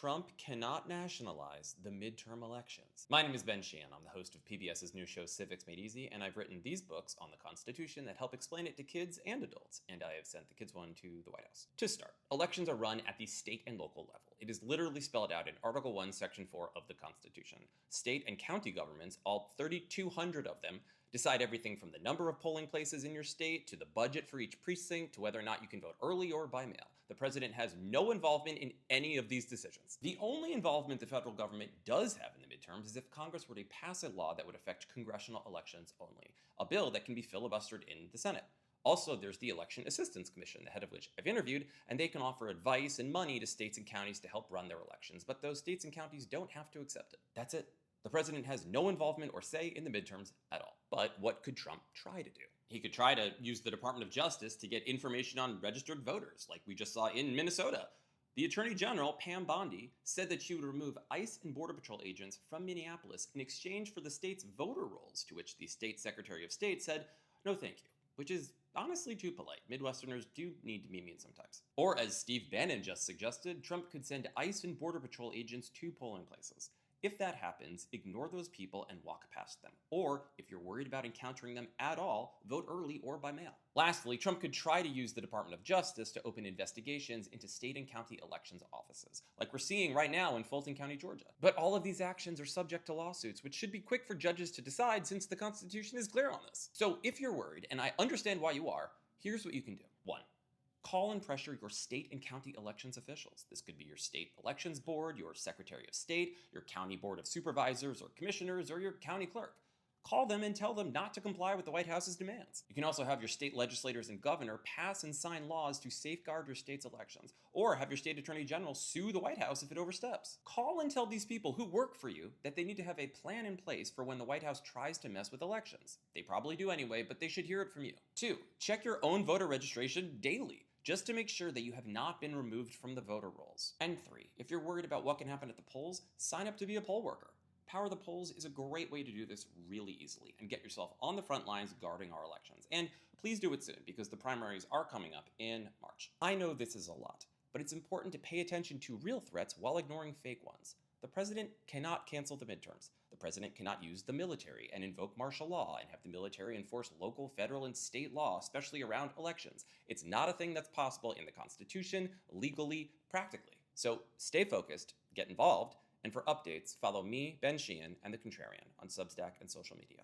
Trump cannot nationalize the midterm elections. My name is Ben Sheehan. I'm the host of PBS's new show Civics Made Easy, and I've written these books on the Constitution that help explain it to kids and adults, and I have sent the kids one to the White House. To start, elections are run at the state and local level. It is literally spelled out in Article 1, Section 4 of the Constitution. State and county governments, all 3,200 of them, decide everything from the number of polling places in your state to the budget for each precinct to whether or not you can vote early or by mail. The president has no involvement in any of these decisions. The only involvement the federal government does have in the midterms is if Congress were to pass a law that would affect congressional elections only, a bill that can be filibustered in the Senate. Also, there's the Election Assistance Commission, the head of which I've interviewed, and they can offer advice and money to states and counties to help run their elections, but those states and counties don't have to accept it. That's it. The president has no involvement or say in the midterms at all. But what could Trump try to do? He could try to use the Department of Justice to get information on registered voters, like we just saw in Minnesota. The Attorney General, Pam Bondi, said that she would remove ICE and Border Patrol agents from Minneapolis in exchange for the state's voter rolls, to which the state Secretary of State said, "No thank you," which is honestly too polite. Midwesterners do need to be mean sometimes. Or as Steve Bannon just suggested, Trump could send ICE and Border Patrol agents to polling places. If that happens, ignore those people and walk past them. Or, if you're worried about encountering them at all, vote early or by mail. Lastly, Trump could try to use the Department of Justice to open investigations into state and county elections offices, like we're seeing right now in Fulton County, Georgia. But all of these actions are subject to lawsuits, which should be quick for judges to decide since the Constitution is clear on this. So if you're worried, and I understand why you are, here's what you can do. 1. Call and pressure your state and county elections officials. This could be your state elections board, your secretary of state, your county board of supervisors or commissioners, or your county clerk. Call them and tell them not to comply with the White House's demands. You can also have your state legislators and governor pass and sign laws to safeguard your state's elections, or have your state attorney general sue the White House if it oversteps. Call and tell these people who work for you that they need to have a plan in place for when the White House tries to mess with elections. They probably do anyway, but they should hear it from you. 2. Check your own voter registration daily, just to make sure that you have not been removed from the voter rolls. And 3, if you're worried about what can happen at the polls, sign up to be a poll worker. Power the Polls is a great way to do this really easily and get yourself on the front lines guarding our elections. And please do it soon, because the primaries are coming up in March. I know this is a lot, but it's important to pay attention to real threats while ignoring fake ones. The president cannot cancel the midterms. The president cannot use the military and invoke martial law and have the military enforce local, federal, and state law, especially around elections. It's not a thing that's possible in the Constitution, legally, practically. So stay focused, get involved, and for updates, follow me, Ben Sheehan, and The Contrarian on Substack and social media.